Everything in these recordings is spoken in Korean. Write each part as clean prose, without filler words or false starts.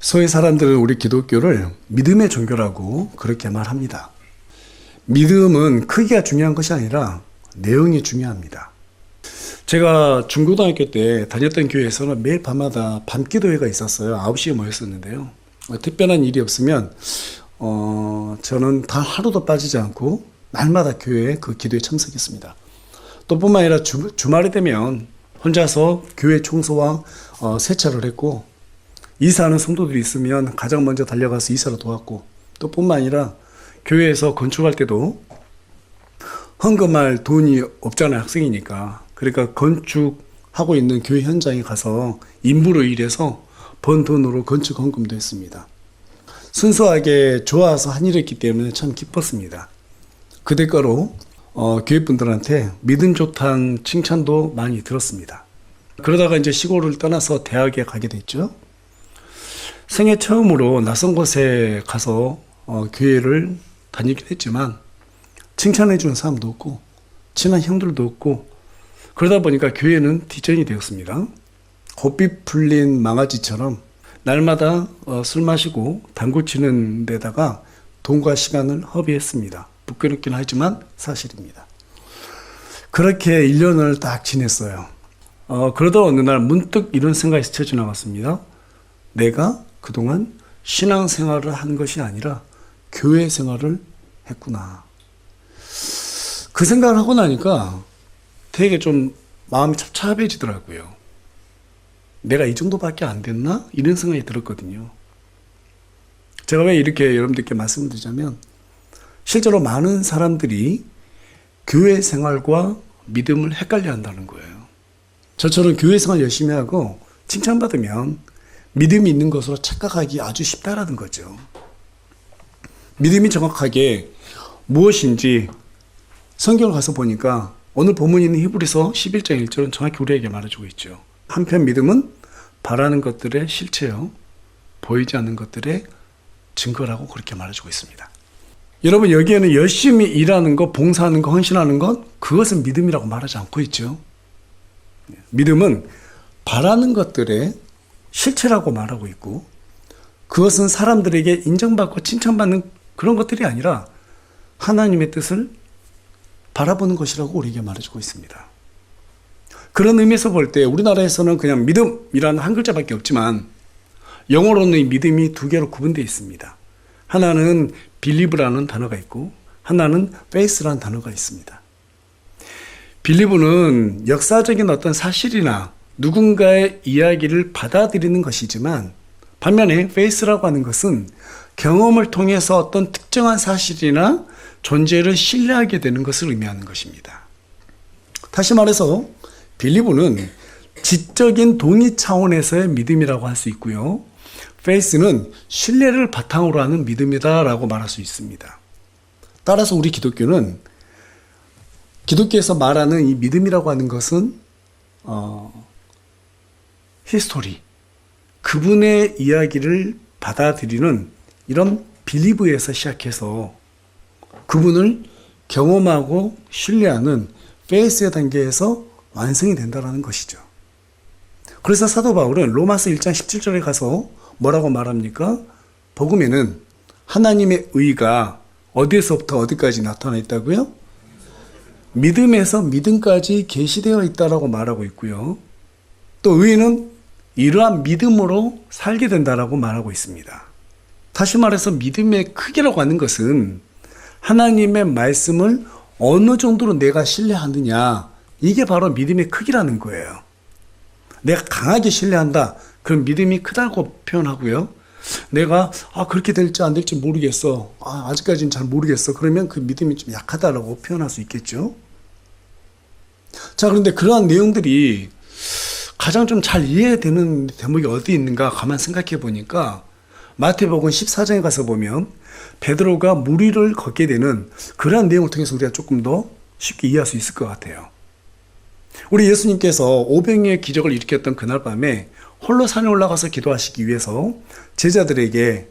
소위 사람들은 우리 기독교를 믿음의 종교라고 그렇게 말합니다. 믿음은 크기가 중요한 것이 아니라 내용이 중요합니다. 제가 중고등학교 때 다녔던 교회에서는 매일 밤마다 밤기도회가 있었어요. 9시에 모였었는데요. 특별한 일이 없으면 저는 단 하루도 빠지지 않고 날마다 교회에 그 기도에 참석했습니다. 또 뿐만 아니라 주말이 되면 혼자서 교회 청소와 세차를 했고, 이사하는 성도들이 있으면 가장 먼저 달려가서 이사를 도왔고, 또 뿐만 아니라 교회에서 건축할 때도 헌금할 돈이 없잖아요. 학생이니까. 그러니까 건축하고 있는 교회 현장에 가서 인부로 일해서 번 돈으로 건축 헌금도 했습니다. 순수하게 좋아서 한 일했기 때문에 참 기뻤습니다. 그 대가로 교회 분들한테 믿음 좋다는 칭찬도 많이 들었습니다. 그러다가 이제 시골을 떠나서 대학에 가게 됐죠. 생애 처음으로 낯선 곳에 가서 교회를 다니긴 했지만 칭찬해 주는 사람도 없고 친한 형들도 없고, 그러다 보니까 교회는 뒷전이 되었습니다. 고삐 풀린 망아지처럼 날마다 술 마시고 당구 치는 데다가 돈과 시간을 허비했습니다. 부끄럽긴 하지만 사실입니다. 그렇게 1년을 딱 지냈어요. 그러다 어느 날 문득 이런 생각이 스쳐 지나갔습니다. 내가 그동안 신앙생활을 한 것이 아니라 교회 생활을 했구나. 그 생각을 하고 나니까 되게 좀 마음이 찹찹해지더라고요. 내가 이 정도밖에 안 됐나? 이런 생각이 들었거든요. 제가 왜 이렇게 여러분들께 말씀을 드리자면, 실제로 많은 사람들이 교회 생활과 믿음을 헷갈려 한다는 거예요. 저처럼 교회 생활 열심히 하고 칭찬받으면 믿음이 있는 것으로 착각하기 아주 쉽다라는 거죠. 믿음이 정확하게 무엇인지 성경을 가서 보니까 오늘 본문에 있는 히브리서 11장 1절은 정확히 우리에게 말해주고 있죠. 한편 믿음은 바라는 것들의 실체요, 보이지 않는 것들의 증거라고 그렇게 말해주고 있습니다. 여러분, 여기에는 열심히 일하는 것, 봉사하는 것, 헌신하는 것, 그것은 믿음이라고 말하지 않고 있죠. 믿음은 바라는 것들의 실체라고 말하고 있고, 그것은 사람들에게 인정받고 칭찬받는 그런 것들이 아니라 하나님의 뜻을 바라보는 것이라고 우리에게 말해주고 있습니다. 그런 의미에서 볼 때 우리나라에서는 그냥 믿음이라는 한 글자밖에 없지만 영어로는 이 믿음이 두 개로 구분되어 있습니다. 하나는 believe라는 단어가 있고 하나는 faith라는 단어가 있습니다. believe는 역사적인 어떤 사실이나 누군가의 이야기를 받아들이는 것이지만, 반면에 faith라고 하는 것은 경험을 통해서 어떤 특정한 사실이나 존재를 신뢰하게 되는 것을 의미하는 것입니다. 다시 말해서 believe는 지적인 동의 차원에서의 믿음이라고 할 수 있고요, faith는 신뢰를 바탕으로 하는 믿음이다라고 말할 수 있습니다. 따라서 우리 기독교는, 기독교에서 말하는 이 믿음이라고 하는 것은 히스토리, 그분의 이야기를 받아들이는 이런 빌리브에서 시작해서 그분을 경험하고 신뢰하는 페이스의 단계에서 완성이 된다는 것이죠. 그래서 사도 바울은 로마서 1장 17절에 가서 뭐라고 말합니까? 복음에는 하나님의 의가 어디에서부터 어디까지 나타나 있다고요? 믿음에서 믿음까지 계시되어 있다라고 말하고 있고요. 또 의는 이러한 믿음으로 살게 된다라고 말하고 있습니다. 다시 말해서 믿음의 크기라고 하는 것은 하나님의 말씀을 어느 정도로 내가 신뢰하느냐, 이게 바로 믿음의 크기라는 거예요. 내가 강하게 신뢰한다, 그럼 믿음이 크다고 표현하고요. 내가 그렇게 될지 안 될지 모르겠어, 아직까지는 잘 모르겠어, 그러면 그 믿음이 좀 약하다라고 표현할 수 있겠죠. 자, 그런데 그러한 내용들이 가장 좀 잘 이해되는 대목이 어디 있는가 가만 생각해 보니까 마태복음 14장에 가서 보면 베드로가 물 위를 걷게 되는 그러한 내용을 통해서 우리가 조금 더 쉽게 이해할 수 있을 것 같아요. 우리 예수님께서 500명의 기적을 일으켰던 그날 밤에 홀로 산에 올라가서 기도하시기 위해서 제자들에게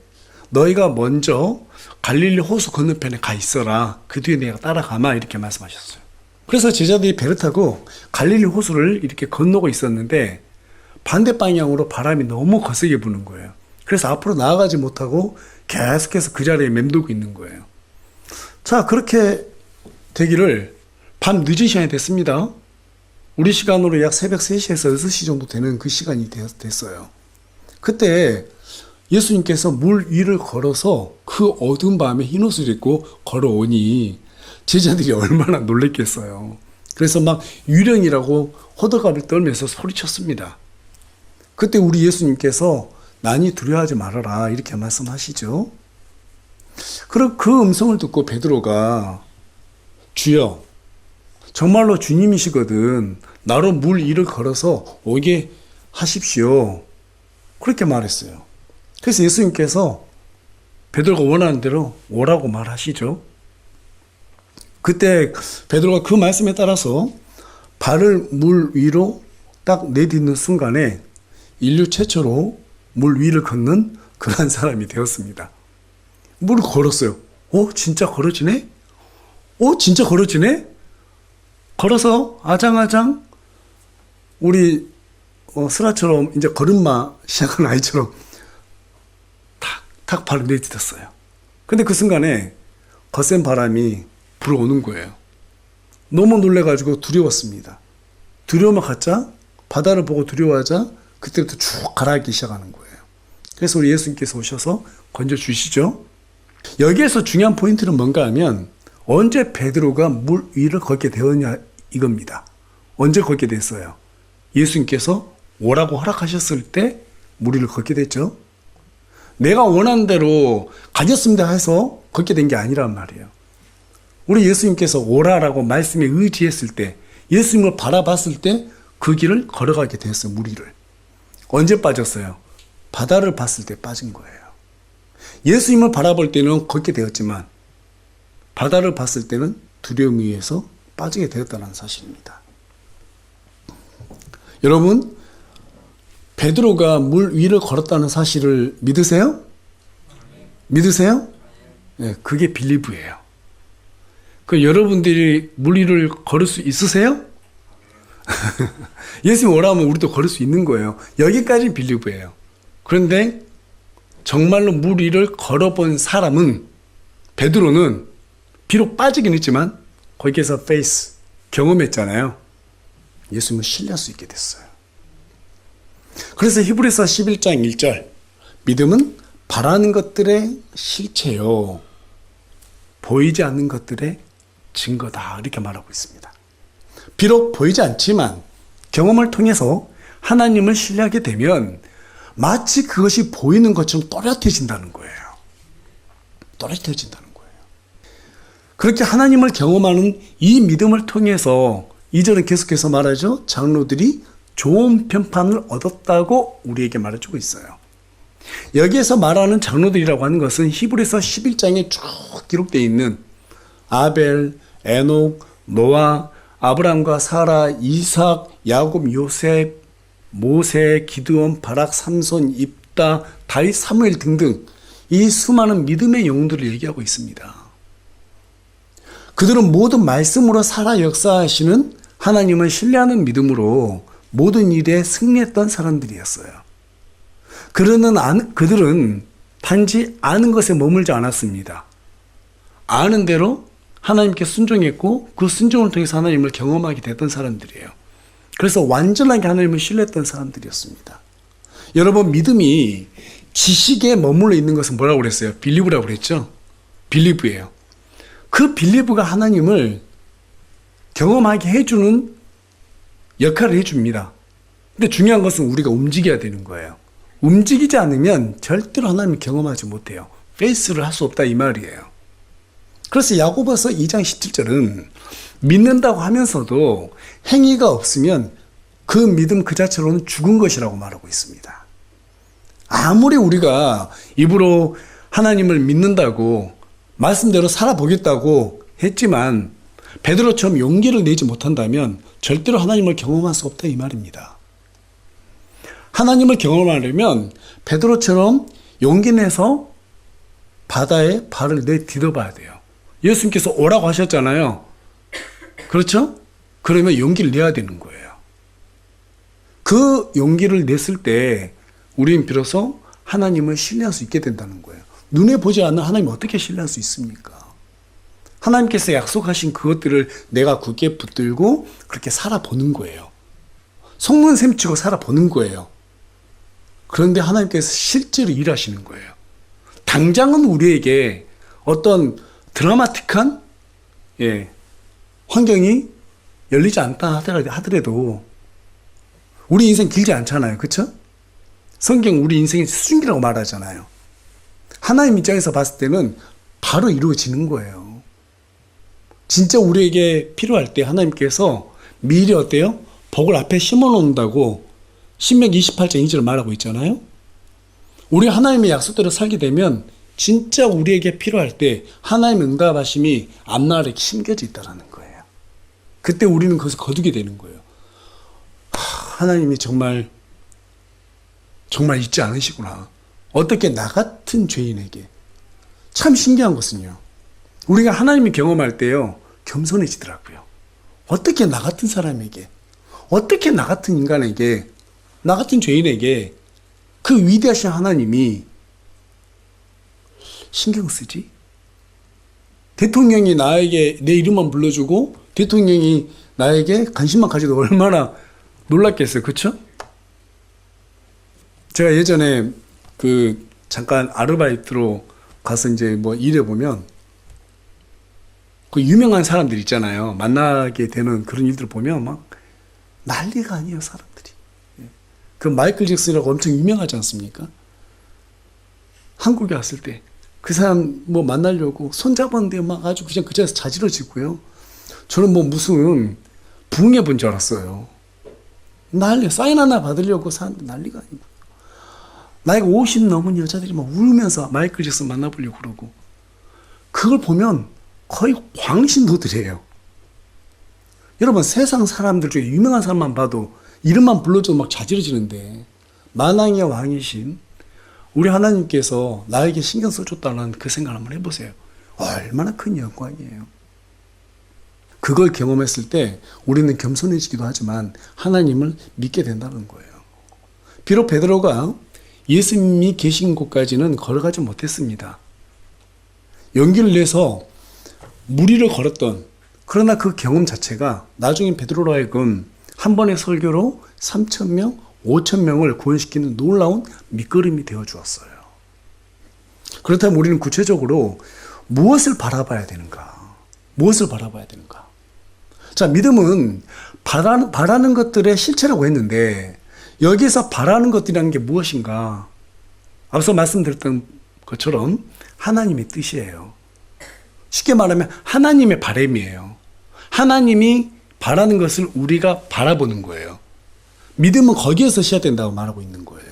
너희가 먼저 갈릴리 호수 건너편에 가 있어라, 그 뒤에 내가 따라가마, 이렇게 말씀하셨어요. 그래서 제자들이 배를 타고 갈릴리 호수를 이렇게 건너고 있었는데 반대 방향으로 바람이 너무 거세게 부는 거예요. 그래서 앞으로 나아가지 못하고 계속해서 그 자리에 맴돌고 있는 거예요. 자, 그렇게 되기를 밤 늦은 시간이 됐습니다. 우리 시간으로 약 새벽 3시에서 6시 정도 되는 그 시간이 됐어요. 그때 예수님께서 물 위를 걸어서 그 어두운 밤에 흰옷을 입고 걸어오니 제자들이 얼마나 놀랬겠어요. 그래서 막 유령이라고 호들갑을 떨면서 소리쳤습니다. 그때 우리 예수님께서 난이 두려워하지 말아라 이렇게 말씀하시죠. 그럼 그 음성을 듣고 베드로가 주여 정말로 주님이시거든 나로 물 위를 걸어서 오게 하십시오 그렇게 말했어요. 그래서 예수님께서 베드로가 원하는 대로 오라고 말하시죠. 그때 베드로가 그 말씀에 따라서 발을 물 위로 딱 내딛는 순간에 인류 최초로 물 위를 걷는 그런 사람이 되었습니다. 물을 걸었어요. 진짜 걸어지네? 진짜 걸어지네? 걸어서 아장아장 우리 슬라처럼 이제 걸음마 시작한 아이처럼 탁탁 발을 내딛었어요. 근데 그 순간에 거센 바람이 불어오는 거예요. 너무 놀래가지고 두려웠습니다. 두려움을 갖자 바다를 보고 두려워하자 그때부터 쭉 가라앉기 시작하는 거예요. 그래서 우리 예수님께서 오셔서 건져주시죠. 여기에서 중요한 포인트는 뭔가 하면 언제 베드로가 물 위를 걷게 되었냐 이겁니다. 언제 걷게 됐어요? 예수님께서 오라고 허락하셨을 때 물 위를 걷게 됐죠. 내가 원하는 대로 가졌습니다 해서 걷게 된 게 아니란 말이에요. 우리 예수님께서 오라라고 말씀에 의지했을 때 예수님을 바라봤을 때 그 길을 걸어가게 됐어요. 물 위를. 언제 빠졌어요? 바다를 봤을 때 빠진 거예요. 예수님을 바라볼 때는 걷게 되었지만 바다를 봤을 때는 두려움 위에서 빠지게 되었다는 사실입니다. 여러분, 베드로가 물 위를 걸었다는 사실을 믿으세요? 믿으세요? 네, 그게 빌리브예요. 여러분들이 물 위를 걸을 수 있으세요? 예수님 오라면 우리도 걸을 수 있는 거예요. 여기까지는 빌리브예요. 그런데 정말로 물 위를 걸어본 사람은 베드로는 비록 빠지긴 했지만 거기에서 페이스 경험했잖아요. 예수님을 신뢰할 수 있게 됐어요. 그래서 히브리서 11장 1절 믿음은 바라는 것들의 실체요 보이지 않는 것들의 증거다 이렇게 말하고 있습니다. 비록 보이지 않지만 경험을 통해서 하나님을 신뢰하게 되면 마치 그것이 보이는 것처럼 또렷해진다는 거예요. 또렷해진다는 거예요. 그렇게 하나님을 경험하는 이 믿음을 통해서 이절은 계속해서 말하죠. 장로들이 좋은 편판을 얻었다고 우리에게 말해주고 있어요. 여기에서 말하는 장로들이라고 하는 것은 히브리서 11장에 쭉 기록되어 있는 아벨, 에녹, 노아, 아브람과 사라, 이삭, 야곱, 요셉, 모세, 기드온, 바락, 삼손, 입다, 다윗, 사무엘 등등 이 수많은 믿음의 영웅들을 얘기하고 있습니다. 그들은 모든 말씀으로 살아 역사하시는 하나님을 신뢰하는 믿음으로 모든 일에 승리했던 사람들이었어요. 그들은 단지 아는 것에 머물지 않았습니다. 아는 대로 하나님께 순종했고 그 순종을 통해서 하나님을 경험하게 됐던 사람들이에요. 그래서 완전하게 하나님을 신뢰했던 사람들이었습니다. 여러분, 믿음이 지식에 머물러 있는 것은 뭐라고 그랬어요? 빌리브라고 그랬죠? 빌리브예요. 그 빌리브가 하나님을 경험하게 해주는 역할을 해줍니다. 근데 중요한 것은 우리가 움직여야 되는 거예요. 움직이지 않으면 절대로 하나님을 경험하지 못해요. 페이스를 할 수 없다 이 말이에요. 그래서 야고보서 2장 17절은 믿는다고 하면서도 행위가 없으면 그 믿음 그 자체로는 죽은 것이라고 말하고 있습니다. 아무리 우리가 입으로 하나님을 믿는다고 말씀대로 살아보겠다고 했지만 베드로처럼 용기를 내지 못한다면 절대로 하나님을 경험할 수 없다 이 말입니다. 하나님을 경험하려면 베드로처럼 용기 내서 바다에 발을 내딛어 봐야 돼요. 예수님께서 오라고 하셨잖아요. 그렇죠? 그러면 용기를 내야 되는 거예요. 그 용기를 냈을 때 우리는 비로소 하나님을 신뢰할 수 있게 된다는 거예요. 눈에 보지 않는 하나님을 어떻게 신뢰할 수 있습니까? 하나님께서 약속하신 그것들을 내가 굳게 붙들고 그렇게 살아보는 거예요. 속는 셈 치고 살아보는 거예요. 그런데 하나님께서 실제로 일하시는 거예요. 당장은 우리에게 어떤 드라마틱한 환경이 열리지 않다 하더라도 우리 인생 길지 않잖아요. 그렇죠? 성경 우리 인생의 수증기라고 말하잖아요. 하나님 입장에서 봤을 때는 바로 이루어지는 거예요. 진짜 우리에게 필요할 때 하나님께서 미리 어때요? 복을 앞에 심어 놓는다고 신명기 28장 2절을 말하고 있잖아요. 우리 하나님의 약속대로 살게 되면 진짜 우리에게 필요할 때 하나님의 응답하심이 앞날에 심겨져 있다는 거예요. 그때 우리는 그것을 거두게 되는 거예요. 하나님이 정말 잊지 않으시구나. 어떻게 나 같은 죄인에게. 참 신기한 것은요, 우리가 하나님이 경험할 때요 겸손해지더라고요. 어떻게 나 같은 사람에게, 어떻게 나 같은 인간에게, 나 같은 죄인에게 그 위대하신 하나님이 신경 쓰지? 대통령이 나에게 내 이름만 불러주고 대통령이 나에게 관심만 가져도 얼마나 놀랐겠어요. 그렇죠? 제가 예전에 잠깐 아르바이트로 가서 이제 뭐 일해보면 그 유명한 사람들 있잖아요. 만나게 되는 그런 일들을 보면 막 난리가 아니에요, 사람들이. 그 마이클 잭슨이라고 엄청 유명하지 않습니까? 한국에 왔을 때 그 사람 뭐 만나려고 손잡았는데 막 아주 그냥 그 자리에서 자지러지고요. 저는 뭐 무슨 부흥회 본 줄 알았어요. 난리, 사인 하나 받으려고 사람들 난리가 아니고. 나이가 50 넘은 여자들이 막 울면서 마이클 잭슨 만나보려고 그러고. 그걸 보면 거의 광신도들이에요. 여러분, 세상 사람들 중에 유명한 사람만 봐도 이름만 불러줘도 막 자지러지는데, 만왕의 왕이신 우리 하나님께서 나에게 신경 써줬다는 그 생각을 한번 해보세요. 얼마나 큰 영광이에요. 그걸 경험했을 때 우리는 겸손해지기도 하지만 하나님을 믿게 된다는 거예요. 비록 베드로가 예수님이 계신 곳까지는 걸어가지 못했습니다. 용기를 내서 무리를 걸었던, 그러나 그 경험 자체가 나중에 베드로로 하여금 한 번의 설교로 3,000명, 5,000명을 구원시키는 놀라운 밑거름이 되어 주었어요. 그렇다면 우리는 구체적으로 무엇을 바라봐야 되는가? 무엇을 바라봐야 되는가? 자, 믿음은 바라는 것들의 실체라고 했는데, 여기서 바라는 것들이라는 게 무엇인가? 앞서 말씀드렸던 것처럼 하나님의 뜻이에요. 쉽게 말하면 하나님의 바람이에요. 하나님이 바라는 것을 우리가 바라보는 거예요. 믿음은 거기에서 시작된다고 말하고 있는 거예요.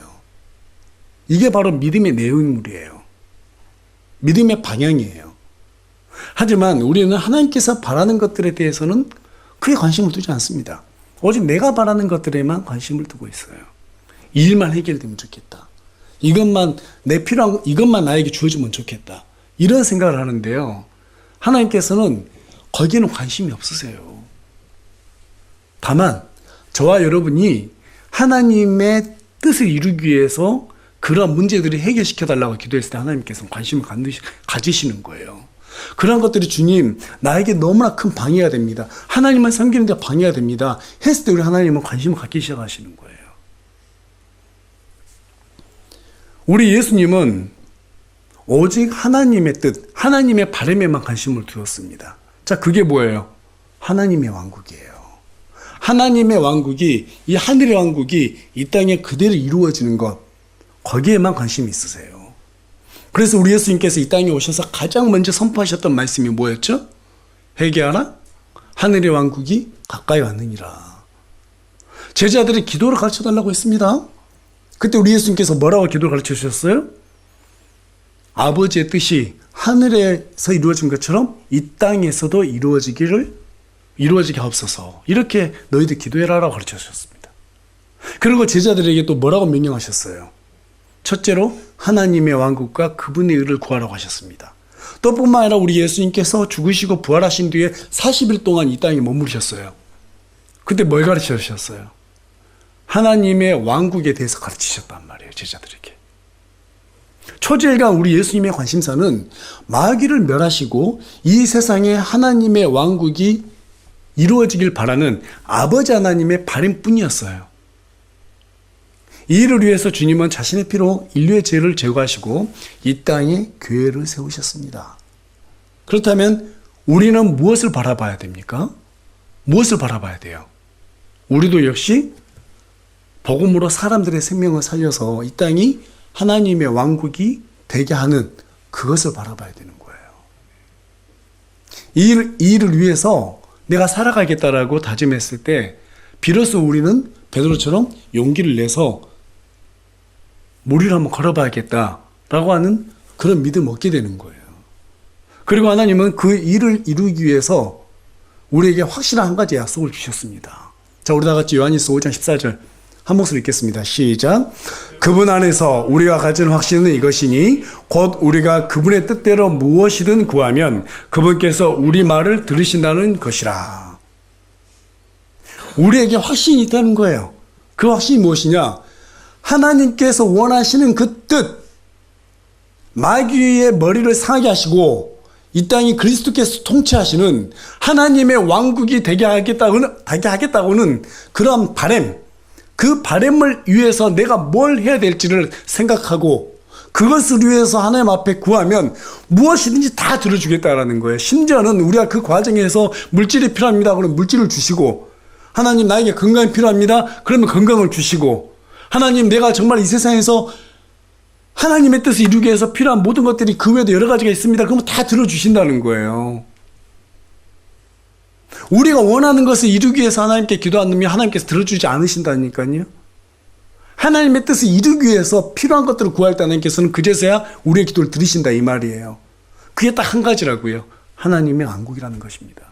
이게 바로 믿음의 내용물이에요. 믿음의 방향이에요. 하지만 우리는 하나님께서 바라는 것들에 대해서는 크게 관심을 두지 않습니다. 오직 내가 바라는 것들에만 관심을 두고 있어요. 일만 해결되면 좋겠다. 이것만 내 필요한 이것만 나에게 주어지면 좋겠다. 이런 생각을 하는데요. 하나님께서는 거기에는 관심이 없으세요. 다만 저와 여러분이 하나님의 뜻을 이루기 위해서 그런 문제들을 해결시켜 달라고 기도했을 때 하나님께서는 관심을 가지시는 거예요. 그런 것들이 주님, 나에게 너무나 큰 방해가 됩니다. 하나님을 섬기는 데 방해가 됩니다. 했을 때 우리 하나님은 관심을 갖기 시작하시는 거예요. 우리 예수님은 오직 하나님의 뜻, 하나님의 바람에만 관심을 두었습니다. 자, 그게 뭐예요? 하나님의 왕국이에요. 하나님의 왕국이, 이 하늘의 왕국이 이 땅에 그대로 이루어지는 것, 거기에만 관심이 있으세요. 그래서 우리 예수님께서 이 땅에 오셔서 가장 먼저 선포하셨던 말씀이 뭐였죠? 회개하라, 하늘의 왕국이 가까이 왔느니라. 제자들이 기도를 가르쳐달라고 했습니다. 그때 우리 예수님께서 뭐라고 기도를 가르쳐 주셨어요? 아버지의 뜻이 하늘에서 이루어진 것처럼 이 땅에서도 이루어지게 하옵소서. 이렇게 너희들 기도해라라고 가르쳐 주셨습니다. 그리고 제자들에게 또 뭐라고 명령하셨어요? 첫째로 하나님의 왕국과 그분의 의를 구하라고 하셨습니다. 또 뿐만 아니라 우리 예수님께서 죽으시고 부활하신 뒤에 40일 동안 이 땅에 머무르셨어요. 그때 뭘 가르쳐 주셨어요? 하나님의 왕국에 대해서 가르치셨단 말이에요, 제자들에게. 초지일간 우리 예수님의 관심사는 마귀를 멸하시고 이 세상에 하나님의 왕국이 이루어지길 바라는 아버지 하나님의 바람뿐이었어요. 이 일을 위해서 주님은 자신의 피로 인류의 죄를 제거하시고 이 땅에 교회를 세우셨습니다. 그렇다면 우리는 무엇을 바라봐야 됩니까? 무엇을 바라봐야 돼요? 우리도 역시 복음으로 사람들의 생명을 살려서 이 땅이 하나님의 왕국이 되게 하는 그것을 바라봐야 되는 거예요. 이 일을 위해서 내가 살아가겠다라고 다짐했을 때 비로소 우리는 베드로처럼 용기를 내서 무리를 한번 걸어봐야겠다라고 하는 그런 믿음을 얻게 되는 거예요. 그리고 하나님은 그 일을 이루기 위해서 우리에게 확실한 한 가지 약속을 주셨습니다. 자, 우리 다 같이 요한일서 5장 14절 한 목소리 읽겠습니다. 시작. 그분 안에서 우리가 가진 확신은 이것이니 곧 우리가 그분의 뜻대로 무엇이든 구하면 그분께서 우리 말을 들으신다는 것이라. 우리에게 확신이 있다는 거예요. 그 확신이 무엇이냐? 하나님께서 원하시는 그 뜻, 마귀의 머리를 상하게 하시고 이 땅이 그리스도께서 통치하시는 하나님의 왕국이 되게 하겠다고는 그런 바람, 그 바람을 위해서 내가 뭘 해야 될지를 생각하고 그것을 위해서 하나님 앞에 구하면 무엇이든지 다 들어주겠다라는 거예요. 심지어는 우리가 그 과정에서 물질이 필요합니다. 그러면 물질을 주시고, 하나님 나에게 건강이 필요합니다. 그러면 건강을 주시고, 하나님 내가 정말 이 세상에서 하나님의 뜻을 이루기 위해서 필요한 모든 것들이 그 외에도 여러 가지가 있습니다. 그러면 다 들어주신다는 거예요. 우리가 원하는 것을 이루기 위해서 하나님께 기도하면 하나님께서 들어주지 않으신다니까요. 하나님의 뜻을 이루기 위해서 필요한 것들을 구할 때 하나님께서는 그제서야 우리의 기도를 들으신다 이 말이에요. 그게 딱 한 가지라고요. 하나님의 왕국이라는 것입니다.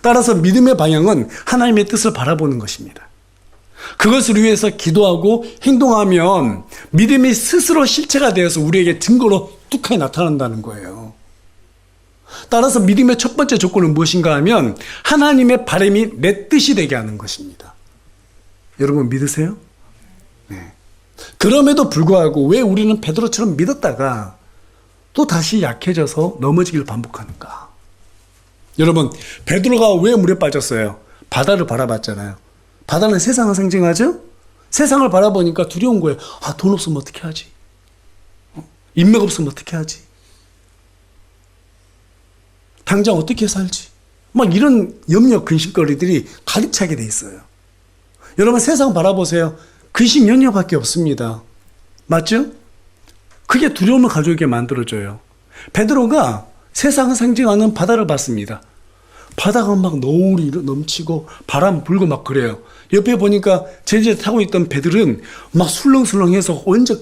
따라서 믿음의 방향은 하나님의 뜻을 바라보는 것입니다. 그것을 위해서 기도하고 행동하면 믿음이 스스로 실체가 되어서 우리에게 증거로 뚝하게 나타난다는 거예요. 따라서 믿음의 첫 번째 조건은 무엇인가 하면 하나님의 바람이 내 뜻이 되게 하는 것입니다. 여러분 믿으세요? 네. 그럼에도 불구하고 왜 우리는 베드로처럼 믿었다가 또 다시 약해져서 넘어지기를 반복하는가? 여러분, 베드로가 왜 물에 빠졌어요? 바다를 바라봤잖아요. 바다는 세상을 상징하죠? 세상을 바라보니까 두려운 거예요. 아, 돈 없으면 어떻게 하지? 인맥 없으면 어떻게 하지? 당장 어떻게 살지? 막 이런 염려, 근심거리들이 가득 차게 돼 있어요. 여러분 세상 바라보세요. 근심, 염려밖에 없습니다. 맞죠? 그게 두려움을 가져오게 만들어줘요. 베드로가 세상을 상징하는 바다를 봤습니다. 바다가 막 노을이 넘치고 바람 불고 막 그래요. 옆에 보니까 제주에 타고 있던 배들은 막 술렁술렁해서 언제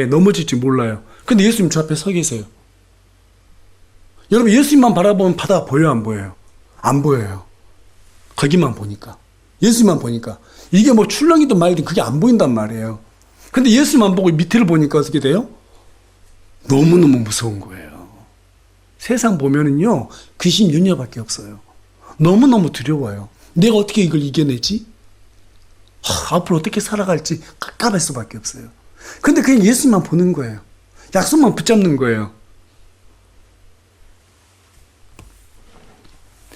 넘어질지 몰라요. 근데 예수님 저 앞에 서 계세요. 여러분 예수님만 바라보면 바다가 보여요, 안 보여요? 안 보여요. 거기만 보니까, 예수님만 보니까 이게 뭐 출렁이든 말든 그게 안 보인단 말이에요. 근데 예수님만 보고 밑을 보니까 어떻게 돼요? 너무너무 무서운 거예요. 세상 보면은요 귀신 윤녀밖에 없어요. 너무너무 두려워요. 내가 어떻게 이걸 이겨내지? 앞으로 어떻게 살아갈지 깝깝할 수밖에 없어요. 근데 그냥 예수님만 보는 거예요. 약속만 붙잡는 거예요.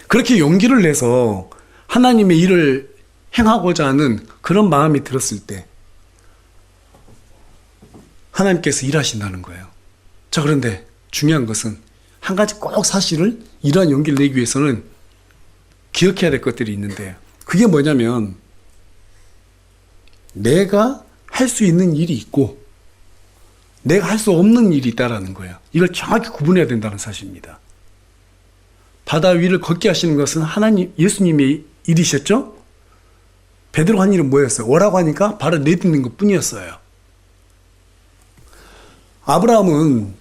그렇게 용기를 내서 하나님의 일을 행하고자 하는 그런 마음이 들었을 때 하나님께서 일하신다는 거예요. 자, 그런데 중요한 것은 한 가지 꼭 사실을 이러한 용기를 내기 위해서는 기억해야 될 것들이 있는데, 그게 뭐냐면 내가 할 수 있는 일이 있고 내가 할 수 없는 일이 있다는 거예요. 이걸 정확히 구분해야 된다는 사실입니다. 바다 위를 걷게 하시는 것은 하나님, 예수님의 일이셨죠? 베드로 한 일은 뭐였어요? 오라고 하니까 발을 내딛는 것 뿐이었어요. 아브라함은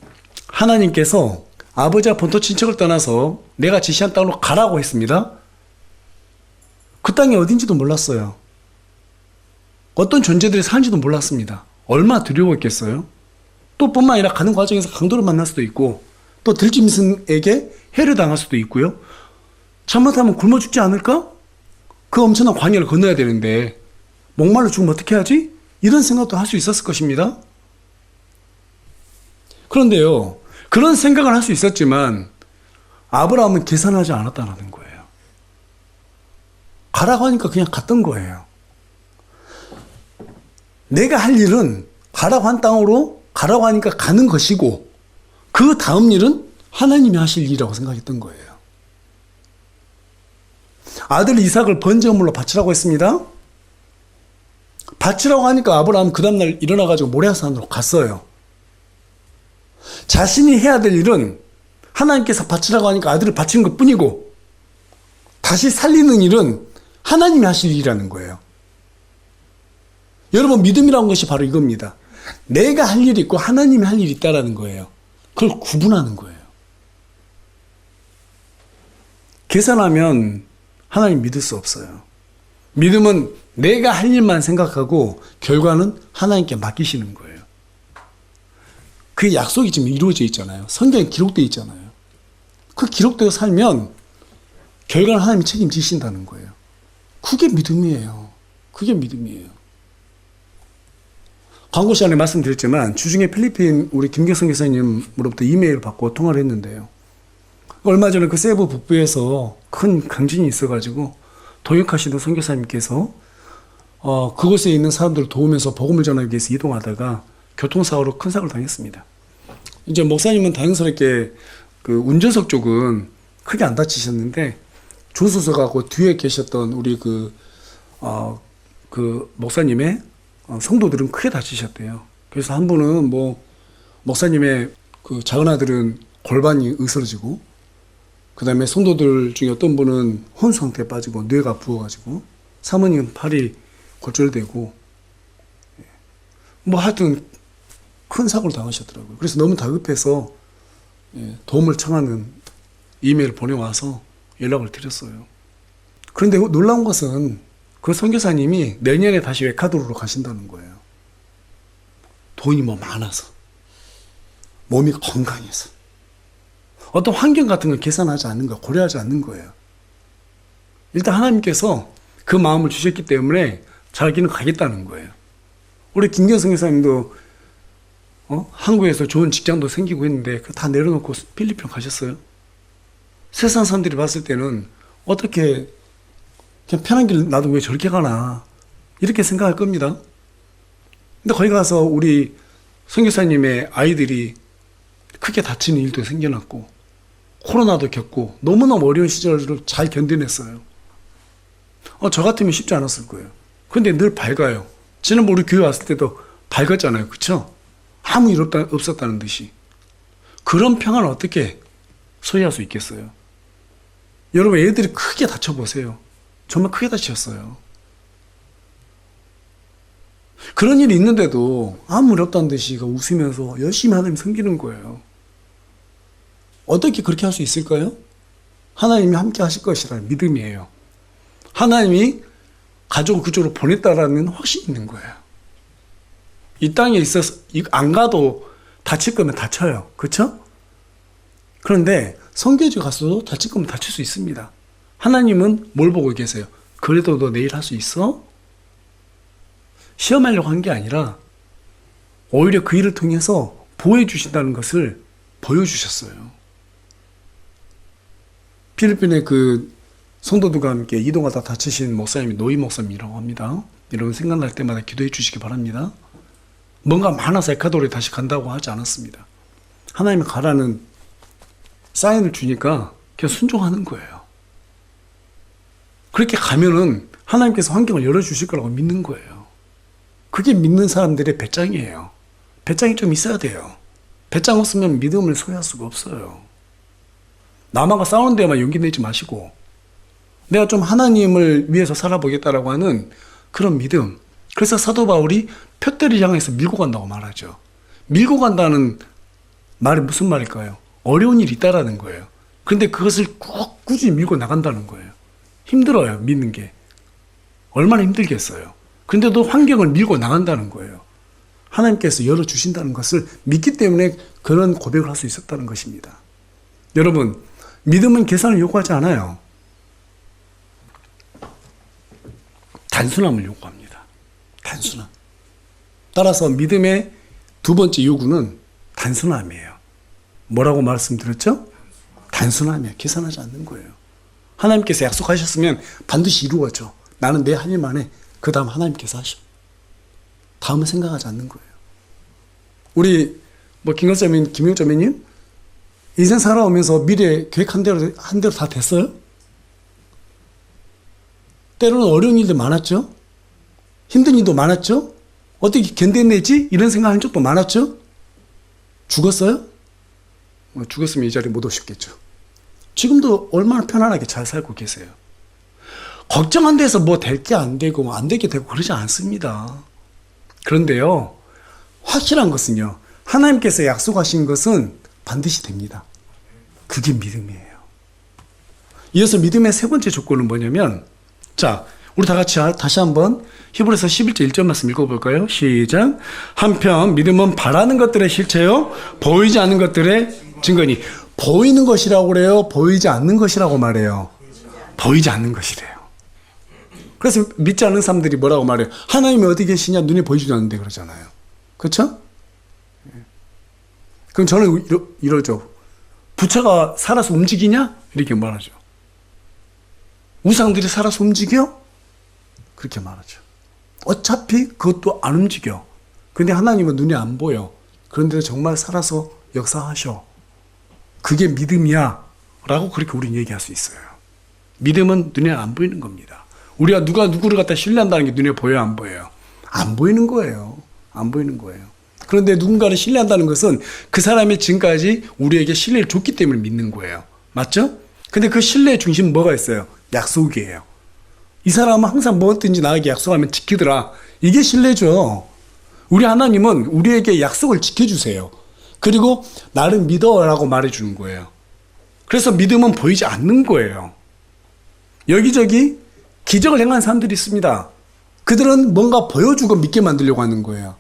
하나님께서 아버지와 본토 친척을 떠나서 내가 지시한 땅으로 가라고 했습니다. 그 땅이 어딘지도 몰랐어요. 어떤 존재들이 사는지도 몰랐습니다. 얼마나 두려웠겠어요? 또 뿐만 아니라 가는 과정에서 강도를 만날 수도 있고 또 들짐승에게 해를 당할 수도 있고요. 잘못하면 굶어 죽지 않을까? 그 엄청난 광야를 건너야 되는데 목말라 죽으면 어떻게 하지? 이런 생각도 할 수 있었을 것입니다. 그런데요, 그런 생각을 할 수 있었지만 아브라함은 계산하지 않았다는 거예요. 가라고 하니까 그냥 갔던 거예요. 내가 할 일은 가라고 한 땅으로 가라고 하니까 가는 것이고, 그 다음 일은 하나님이 하실 일이라고 생각했던 거예요. 아들 이삭을 번제물로 바치라고 했습니다. 바치라고 하니까 아브라함 그 다음날 일어나가지고 모레아산으로 갔어요. 자신이 해야 될 일은 하나님께서 바치라고 하니까 아들을 바치는 것 뿐이고, 다시 살리는 일은 하나님이 하실 일이라는 거예요. 여러분, 믿음이라는 것이 바로 이겁니다. 내가 할 일이 있고 하나님이 할 일이 있다라는 거예요. 그걸 구분하는 거예요. 계산하면 하나님 믿을 수 없어요. 믿음은 내가 할 일만 생각하고 결과는 하나님께 맡기시는 거예요. 그 약속이 지금 이루어져 있잖아요. 성경에 기록되어 있잖아요. 그 기록되어 살면 결과는 하나님이 책임지신다는 거예요. 그게 믿음이에요. 그게 믿음이에요. 광고 시간에 말씀드렸지만 주중에 필리핀 우리 김경성 교사님으로부터 이메일을 받고 통화를 했는데요. 얼마 전에 그 세부 북부에서 큰 강진이 있어가지고 동역하시는 선교사님께서 그곳에 있는 사람들을 도우면서 복음을 전하기 위해서 이동하다가 교통사고로 큰 사고를 당했습니다. 이제 목사님은 다행스럽게 그 운전석 쪽은 크게 안 다치셨는데 조수석하고 뒤에 계셨던 우리 그 목사님의 성도들은 크게 다치셨대요. 그래서 한 분은 목사님의 그 작은 아들은 골반이 으스러지고, 그 다음에 성도들 중에 어떤 분은 혼수 상태에 빠지고 뇌가 부어가지고, 사모님은 팔이 골절되고, 하여튼 큰 사고를 당하셨더라고요. 그래서 너무 다급해서 도움을 청하는 이메일을 보내와서 연락을 드렸어요. 그런데 놀라운 것은 그 선교사님이 내년에 다시 에콰도르로 가신다는 거예요. 돈이 많아서, 몸이 건강해서, 어떤 환경 같은 걸 계산하지 않는 거예요. 고려하지 않는 거예요. 일단 하나님께서 그 마음을 주셨기 때문에 자기는 가겠다는 거예요. 우리 김경성 교사님도 한국에서 좋은 직장도 생기고 했는데 다 내려놓고 필리핀 가셨어요. 세상 사람들이 봤을 때는 어떻게 그냥 편한 길 나도 왜 저렇게 가나 이렇게 생각할 겁니다. 근데 거기 가서 우리 선교사님의 아이들이 크게 다치는 일도 생겨났고 코로나도 겪고 너무너무 어려운 시절을 잘 견뎌냈어요. 저 같으면 쉽지 않았을 거예요. 근데 늘 밝아요. 지난번 우리 교회 왔을 때도 밝았잖아요. 그쵸? 아무 일 없었다는 듯이. 그런 평안을 어떻게 소유할 수 있겠어요? 여러분, 애들이 크게 다쳐보세요. 정말 크게 다치셨어요. 그런 일이 있는데도 아무 일 없다는 듯이 웃으면서 열심히 하나님 섬기는 거예요. 어떻게 그렇게 할 수 있을까요? 하나님이 함께 하실 것이라는 믿음이에요. 하나님이 가족을 그쪽으로 보냈다라는 확신이 있는 거예요. 이 땅에 있어서 안 가도 다칠 거면 다쳐요. 그렇죠? 그런데 선교지 가서도 다칠 거면 다칠 수 있습니다. 하나님은 뭘 보고 계세요? 그래도 너 내일 할 수 있어? 시험하려고 한 게 아니라 오히려 그 일을 통해서 보호해 주신다는 것을 보여주셨어요. 필리핀의 그 성도들과 함께 이동하다 다치신 목사님이 노이 목사님이라고 합니다. 여러분 생각날 때마다 기도해 주시기 바랍니다. 뭔가 많아서 에콰도르에 다시 간다고 하지 않았습니다. 하나님이 가라는 사인을 주니까 그냥 순종하는 거예요. 그렇게 가면은 하나님께서 환경을 열어주실 거라고 믿는 거예요. 그게 믿는 사람들의 배짱이에요. 배짱이 좀 있어야 돼요. 배짱 없으면 믿음을 소유할 수가 없어요. 남하고 싸우는 데만 용기 내지 마시고 내가 좀 하나님을 위해서 살아보겠다라고 하는 그런 믿음. 그래서 사도 바울이 표대를 향해서 밀고 간다고 말하죠. 밀고 간다는 말이 무슨 말일까요? 어려운 일이 있다라는 거예요. 그런데 그것을 꼭 꾸준히 밀고 나간다는 거예요. 힘들어요, 믿는 게. 얼마나 힘들겠어요. 그런데도 환경을 밀고 나간다는 거예요. 하나님께서 열어주신다는 것을 믿기 때문에 그런 고백을 할 수 있었다는 것입니다. 여러분, 믿음은 계산을 요구하지 않아요. 단순함을 요구합니다. 단순함. 따라서 믿음의 두 번째 요구는 단순함이에요. 뭐라고 말씀드렸죠? 단순함이에요. 계산하지 않는 거예요. 하나님께서 약속하셨으면 반드시 이루어져. 나는 내 할 일만 해. 그 다음 하나님께서 하셔. 다음은 생각하지 않는 거예요. 우리 김용점님 인생 살아오면서 미래 계획한 대로 다 됐어요? 때로는 어려운 일도 많았죠? 힘든 일도 많았죠? 어떻게 견뎌내지? 이런 생각한 적도 많았죠? 죽었어요? 죽었으면 이 자리에 못 오셨겠죠. 지금도 얼마나 편안하게 잘 살고 계세요. 걱정한 데서 뭐 될 게 안 되고 안 되게 되고 그러지 않습니다. 그런데요, 확실한 것은요, 하나님께서 약속하신 것은 반드시 됩니다. 그게 믿음이에요. 이어서 믿음의 세 번째 조건은 뭐냐면, 자, 우리 다 같이 다시 한번 히브리서 11절 1절 말씀 읽어볼까요? 시작. 한편 믿음은 바라는 것들의 실체요, 보이지 않는 것들의 증거니. 보이는 것이라고 그래요? 보이지 않는 것이라고 말해요? 보이지 않는 것이래요. 그래서 믿지 않는 사람들이 뭐라고 말해요? 하나님이 어디 계시냐? 눈에 보이지도 않는데 그러잖아요. 그렇죠? 그럼 저는 이러죠. 부처가 살아서 움직이냐? 이렇게 말하죠. 우상들이 살아서 움직여? 그렇게 말하죠. 어차피 그것도 안 움직여. 근데 하나님은 눈에 안 보여. 그런데 정말 살아서 역사하셔. 그게 믿음이야 라고 그렇게 우리는 얘기할 수 있어요. 믿음은 눈에 안 보이는 겁니다. 우리가 누가 누구를 갖다 신뢰한다는 게 눈에 보여요, 안 보여요? 안 보이는 거예요. 안 보이는 거예요. 그런데 누군가를 신뢰한다는 것은 그 사람의 지금까지 우리에게 신뢰를 줬기 때문에 믿는 거예요. 맞죠? 근데 그 신뢰의 중심은 뭐가 있어요? 약속이에요. 이 사람은 항상 뭐든지 나에게 약속하면 지키더라. 이게 신뢰죠. 우리 하나님은 우리에게 약속을 지켜주세요. 그리고 나를 믿어라고 말해주는 거예요. 그래서 믿음은 보이지 않는 거예요. 여기저기 기적을 행한 사람들이 있습니다. 그들은 뭔가 보여주고 믿게 만들려고 하는 거예요.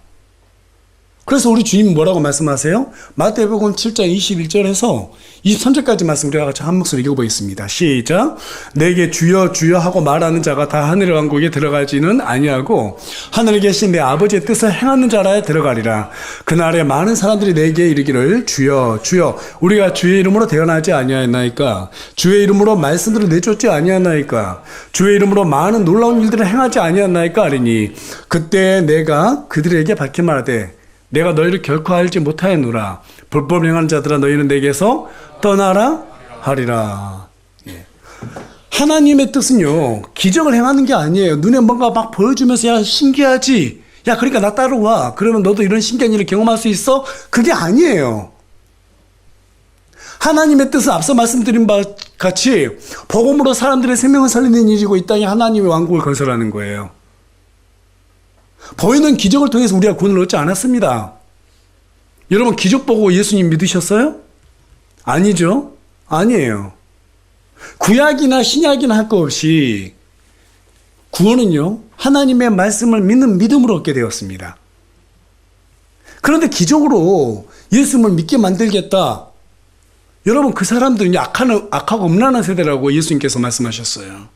그래서 우리 주님은 뭐라고 말씀하세요? 마태복음 7장 21절에서 23절까지 말씀 우리가 같이 한 목소리 읽어보겠습니다. 시작. 내게 주여 주여 하고 말하는 자가 다 하늘의 왕국에 들어가지는 아니하고 하늘에 계신 내 아버지의 뜻을 행하는 자라에 들어가리라. 그날에 많은 사람들이 내게 이르기를 주여 주여 우리가 주의 이름으로 태어나지 아니하였나이까? 주의 이름으로 말씀들을 내쫓지 아니하였나이까? 주의 이름으로 많은 놀라운 일들을 행하지 아니하였나이까? 하리니 그때 내가 그들에게 밝히 말하되 내가 너희를 결코 알지 못하였노라. 불법 행하는 자들아 너희는 내게서 떠나라 하리라. 예. 하나님의 뜻은요, 기적을 행하는 게 아니에요. 눈에 뭔가 막 보여주면서 야 신기하지? 야 그러니까 나 따라와. 그러면 너도 이런 신기한 일을 경험할 수 있어? 그게 아니에요. 하나님의 뜻은 앞서 말씀드린 바 같이 복음으로 사람들의 생명을 살리는 일이고 이 땅에 하나님의 왕국을 건설하는 거예요. 보이는 기적을 통해서 우리가 구원을 얻지 않았습니다. 여러분 기적 보고 예수님 믿으셨어요? 아니죠. 아니에요. 구약이나 신약이나 할 것 없이 구원은요, 하나님의 말씀을 믿는 믿음으로 얻게 되었습니다. 그런데 기적으로 예수님을 믿게 만들겠다. 여러분 그 사람들은 악하고 음란한 세대라고 예수님께서 말씀하셨어요.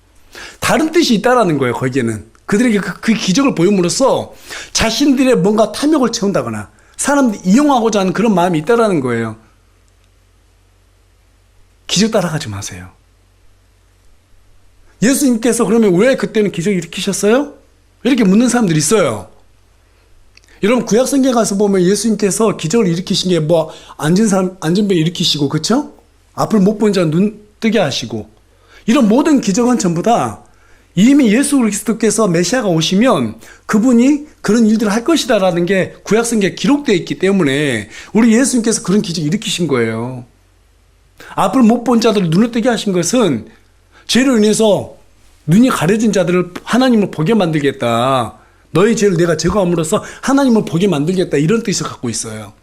다른 뜻이 있다라는 거예요. 거기에는 그들에게 그 기적을 보임으로써 자신들의 뭔가 탐욕을 채운다거나 사람들이 이용하고자 하는 그런 마음이 있다라는 거예요. 기적 따라가지 마세요. 예수님께서 그러면 왜 그때는 기적을 일으키셨어요? 이렇게 묻는 사람들이 있어요. 여러분 구약성경에 가서 보면 예수님께서 기적을 일으키신 게 뭐 안전병 일으키시고 그렇죠? 앞을 못 본 자 눈 뜨게 하시고 이런 모든 기적은 전부 다 이미 예수 그리스도께서 메시아가 오시면 그분이 그런 일들을 할 것이다라는 게 구약성경에 기록되어 있기 때문에 우리 예수님께서 그런 기적을 일으키신 거예요. 앞을 못 본 자들을 눈을 뜨게 하신 것은 죄로 인해서 눈이 가려진 자들을 하나님을 보게 만들겠다. 너의 죄를 내가 제거함으로써 하나님을 보게 만들겠다. 이런 뜻을 갖고 있어요.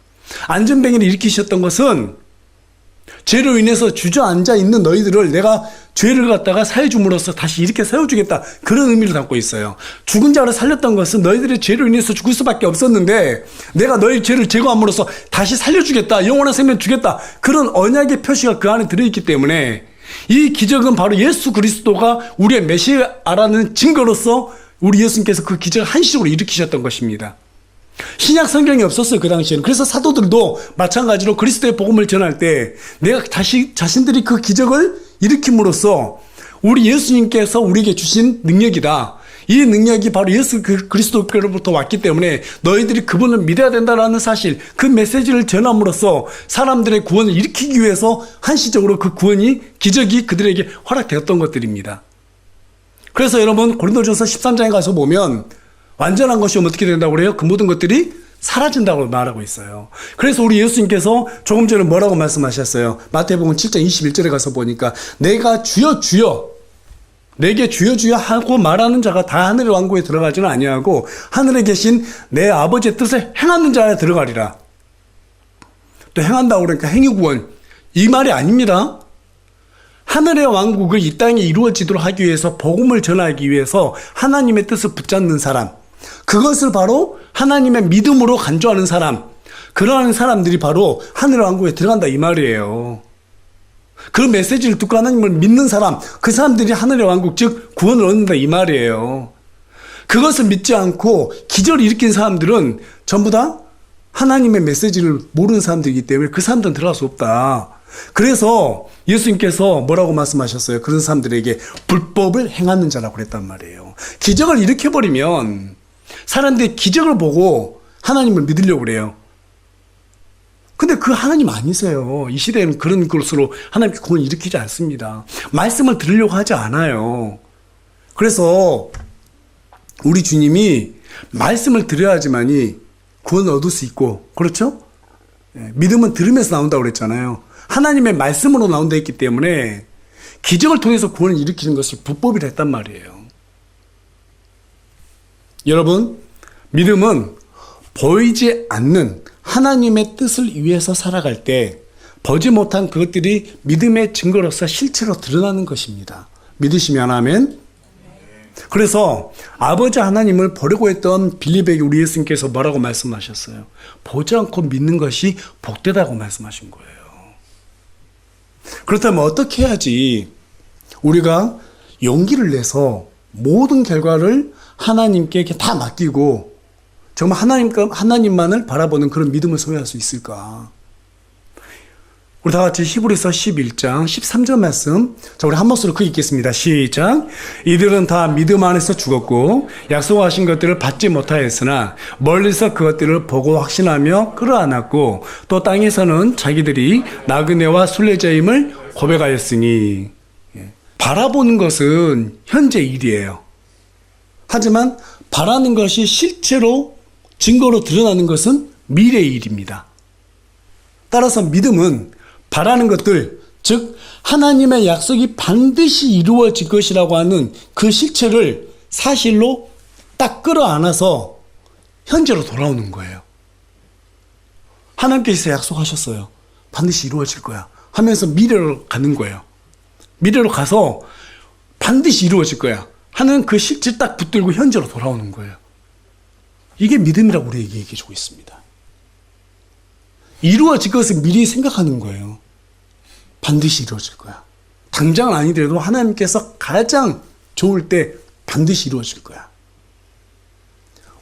안전병을 일으키셨던 것은 죄로 인해서 주저앉아 있는 너희들을 내가 죄를 갖다가 사해줌으로써 다시 이렇게 세워주겠다. 그런 의미를 담고 있어요. 죽은 자를 살렸던 것은 너희들의 죄로 인해서 죽을 수밖에 없었는데 내가 너희 죄를 제거함으로써 다시 살려주겠다. 영원한 생명 주겠다. 그런 언약의 표시가 그 안에 들어있기 때문에 이 기적은 바로 예수 그리스도가 우리의 메시아라는 증거로서 우리 예수님께서 그 기적을 한시적으로 일으키셨던 것입니다. 신약 성경이 없었어요, 그 당시에는. 그래서 사도들도 마찬가지로 그리스도의 복음을 전할 때 내가 자신들이 그 기적을 일으킴으로써 우리 예수님께서 우리에게 주신 능력이다. 이 능력이 바로 예수 그리스도께로부터 왔기 때문에 너희들이 그분을 믿어야 된다라는 사실, 그 메시지를 전함으로써 사람들의 구원을 일으키기 위해서 한시적으로 그 구원이, 기적이 그들에게 허락되었던 것들입니다. 그래서 여러분 고린도전서 13장에 가서 보면 완전한 것이 어떻게 된다고 그래요? 그 모든 것들이 사라진다고 말하고 있어요. 그래서 우리 예수님께서 조금 전에 뭐라고 말씀하셨어요? 마태복음 7장 21절에 가서 보니까 내가 주여 주여 내게 주여 주여 하고 말하는 자가 다 하늘의 왕국에 들어가지는 아니하고 하늘에 계신 내 아버지의 뜻을 행하는 자에 들어가리라. 또 행한다고 그러니까 행위구원, 이 말이 아닙니다. 하늘의 왕국을 이 땅에 이루어지도록 하기 위해서, 복음을 전하기 위해서 하나님의 뜻을 붙잡는 사람, 그것을 바로 하나님의 믿음으로 간주하는 사람, 그러한 사람들이 바로 하늘의 왕국에 들어간다 이 말이에요. 그 메시지를 듣고 하나님을 믿는 사람, 그 사람들이 하늘의 왕국, 즉 구원을 얻는다 이 말이에요. 그것을 믿지 않고 기적을 일으킨 사람들은 전부 다 하나님의 메시지를 모르는 사람들이기 때문에 그 사람들은 들어갈 수 없다. 그래서 예수님께서 뭐라고 말씀하셨어요? 그런 사람들에게 불법을 행하는 자라고 그랬단 말이에요. 기적을 일으켜버리면 사람들이 기적을 보고 하나님을 믿으려고 그래요. 근데 그 하나님 아니세요. 이 시대에는 그런 것으로 하나님께 구원을 일으키지 않습니다. 말씀을 들으려고 하지 않아요. 그래서 우리 주님이 말씀을 들어야지만이 구원을 얻을 수 있고, 그렇죠? 믿음은 들으면서 나온다고 그랬잖아요. 하나님의 말씀으로 나온다 했기 때문에 기적을 통해서 구원을 일으키는 것을 불법이라 했단 말이에요. 여러분, 믿음은 보이지 않는 하나님의 뜻을 위해서 살아갈 때 보지 못한 그것들이 믿음의 증거로서 실체로 드러나는 것입니다. 믿으시면 아멘. 그래서 아버지 하나님을 버리고 했던 빌립에게 우리 예수님께서 뭐라고 말씀하셨어요? 보지 않고 믿는 것이 복되다고 말씀하신 거예요. 그렇다면 어떻게 해야지 우리가 용기를 내서 모든 결과를 하나님께 다 맡기고 정말 하나님만을 바라보는 그런 믿음을 소유할 수 있을까? 우리 다 같이 히브리서 11장 13절 말씀, 자 우리 한 목소리로 크게 읽겠습니다. 시작. 이들은 다 믿음 안에서 죽었고 약속하신 것들을 받지 못하였으나 멀리서 그것들을 보고 확신하며 끌어안았고 또 땅에서는 자기들이 나그네와 순례자임을 고백하였으니. 바라보는 것은 현재 일이에요. 하지만 바라는 것이 실제로 증거로 드러나는 것은 미래의 일입니다. 따라서 믿음은 바라는 것들, 즉 하나님의 약속이 반드시 이루어질 것이라고 하는 그 실체를 사실로 딱 끌어안아서 현재로 돌아오는 거예요. 하나님께서 약속하셨어요. 반드시 이루어질 거야 하면서 미래로 가는 거예요. 미래로 가서 반드시 이루어질 거야 하는 그 실체 딱 붙들고 현재로 돌아오는 거예요. 이게 믿음이라고 우리에게 얘기해주고 있습니다. 이루어질 것을 미리 생각하는 거예요. 반드시 이루어질 거야. 당장은 아니더라도 하나님께서 가장 좋을 때 반드시 이루어질 거야.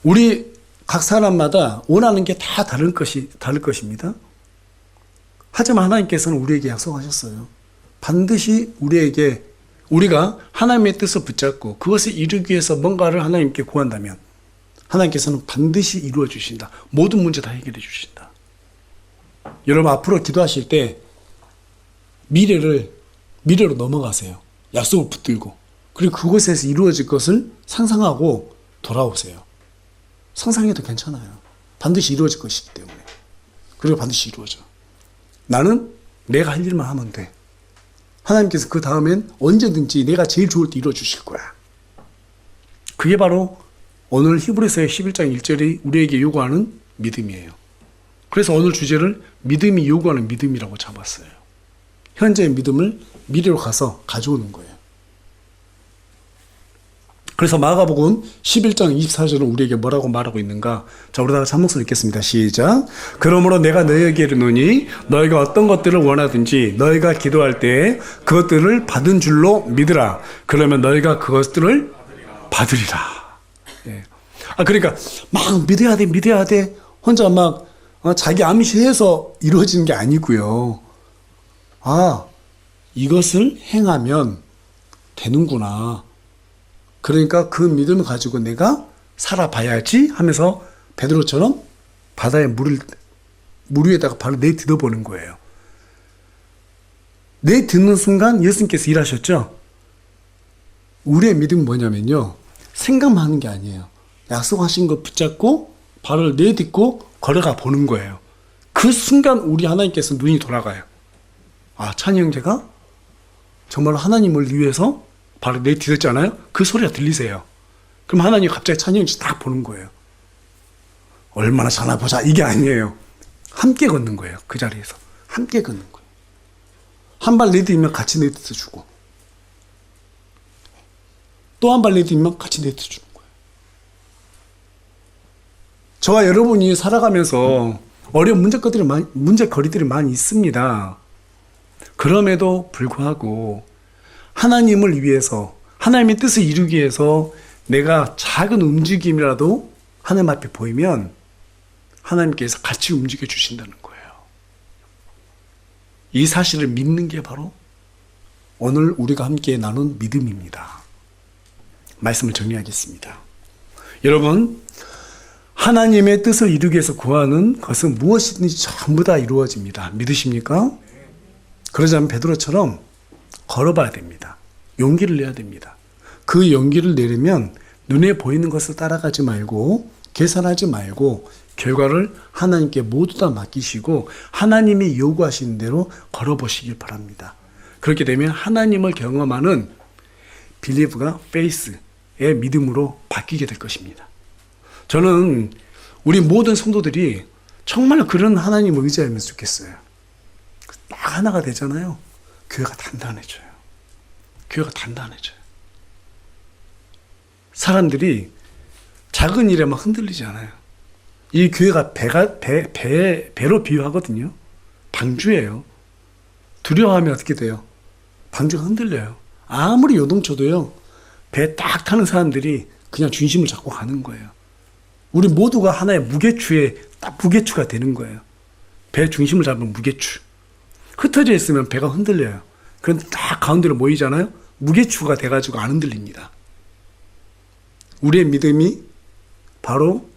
우리 각 사람마다 원하는 게 다 다를 것입니다. 하지만 하나님께서는 우리에게 약속하셨어요. 반드시 우리가 하나님의 뜻을 붙잡고 그것을 이루기 위해서 뭔가를 하나님께 구한다면 하나님께서는 반드시 이루어 주신다. 모든 문제 다 해결해 주신다. 여러분 앞으로 기도하실 때 미래로 넘어가세요. 약속을 붙들고 그리고 그곳에서 이루어질 것을 상상하고 돌아오세요. 상상해도 괜찮아요. 반드시 이루어질 것이기 때문에. 그리고 반드시 이루어져. 나는 내가 할 일만 하면 돼. 하나님께서 그 다음엔 언제든지 내가 제일 좋을 때 이루어 주실 거야. 그게 바로 오늘 히브리서의 11장 1절이 우리에게 요구하는 믿음이에요. 그래서 오늘 주제를 믿음이 요구하는 믿음이라고 잡았어요. 현재의 믿음을 미래로 가서 가져오는 거예요. 그래서 마가복음 11장 24절은 우리에게 뭐라고 말하고 있는가? 자, 우리 다 같이 한 목소리 읽겠습니다. 시작. 그러므로 내가 너희에게 이르노니 너희가 어떤 것들을 원하든지 너희가 기도할 때 그것들을 받은 줄로 믿으라. 그러면 너희가 그것들을 받으리라. 예. 그러니까 막 믿어야 돼. 혼자 막 자기 암시해서 이루어지는 게 아니고요. 이것을 행하면 되는구나. 그러니까 그 믿음을 가지고 내가 살아봐야지 하면서 베드로처럼 바다에 물 위에다가 발을 내딛어 보는 거예요. 내딛는 순간 예수님께서 일하셨죠. 우리의 믿음은 뭐냐면요, 생각만 하는 게 아니에요. 약속하신 거 붙잡고 발을 내딛고 걸어가 보는 거예요. 그 순간 우리 하나님께서 눈이 돌아가요. 찬이 형제가 정말 하나님을 위해서 발을 내딛었잖아요. 그 소리가 들리세요. 그럼 하나님이 갑자기 찬이 형제 딱 보는 거예요. 얼마나 잘나 보자, 이게 아니에요. 함께 걷는 거예요. 그 자리에서 함께 걷는 거예요. 한 발 내딛으면 같이 내딛어 주고, 또 한 발 내딛으면 같이 내딛어 주는 거예요. 저와 여러분이 살아가면서 어려운 문제거리들이 많이 있습니다. 그럼에도 불구하고 하나님을 위해서, 하나님의 뜻을 이루기 위해서 내가 작은 움직임이라도 하나님 앞에 보이면 하나님께서 같이 움직여 주신다는 거예요. 이 사실을 믿는 게 바로 오늘 우리가 함께 나눈 믿음입니다. 말씀을 정리하겠습니다. 여러분, 하나님의 뜻을 이루기 위해서 구하는 것은 무엇이든지 전부 다 이루어집니다. 믿으십니까? 그러자면 베드로처럼 걸어봐야 됩니다. 용기를 내야 됩니다. 그 용기를 내려면 눈에 보이는 것을 따라가지 말고, 계산하지 말고 결과를 하나님께 모두 다 맡기시고 하나님이 요구하시는 대로 걸어보시길 바랍니다. 그렇게 되면 하나님을 경험하는 believe가 faith의 믿음으로 바뀌게 될 것입니다. 저는 우리 모든 성도들이 정말 그런 하나님을 의지하면 좋겠어요. 딱 하나가 되잖아요. 교회가 단단해져요. 교회가 단단해져요. 사람들이 작은 일에 막 흔들리지 않아요. 이 교회가 배로 비유하거든요. 방주예요. 두려워하면 어떻게 돼요? 방주가 흔들려요. 아무리 요동쳐도요, 배 딱 타는 사람들이 그냥 중심을 잡고 가는 거예요. 우리 모두가 하나의 무게추에 딱 무게추가 되는 거예요. 배 중심을 잡은 무게추. 흩어져 있으면 배가 흔들려요. 그런데 딱 가운데로 모이잖아요. 무게추가 돼가지고 안 흔들립니다. 우리의 믿음이 바로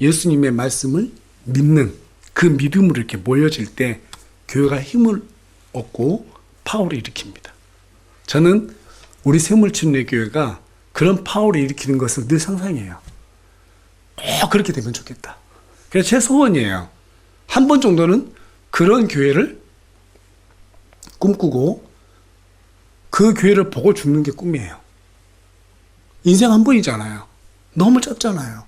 예수님의 말씀을 믿는 그 믿음으로 이렇게 모여질 때 교회가 힘을 얻고 파워를 일으킵니다. 저는 우리 세물침례 교회가 그런 파워를 일으키는 것을 늘 상상해요. 꼭 그렇게 되면 좋겠다. 그래서 제 소원이에요. 한 번 정도는 그런 교회를 꿈꾸고 그 교회를 보고 죽는 게 꿈이에요. 인생 한 번이잖아요. 너무 짧잖아요.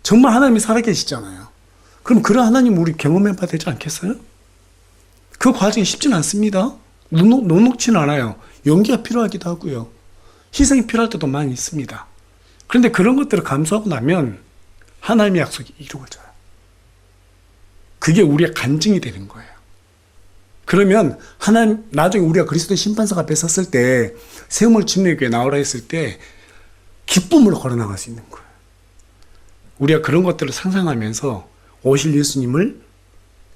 정말 하나님이 살아계시잖아요. 그럼 그런 하나님 우리 경험해봐야 되지 않겠어요? 그 과정이 쉽지는 않습니다. 녹록지는 않아요. 용기가 필요하기도 하고요. 희생이 필요할 때도 많이 있습니다. 그런데 그런 것들을 감수하고 나면 하나님의 약속이 이루어져요. 그게 우리의 간증이 되는 거예요. 그러면 하나님, 나중에 우리가 그리스도의 심판석 앞에 섰을 때, 세우물 침례교회 나오라 했을 때 기쁨으로 걸어나갈 수 있는 거예요. 우리가 그런 것들을 상상하면서 오실 예수님을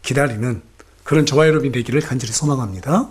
기다리는 그런 저와 여러분이 되기를 간절히 소망합니다.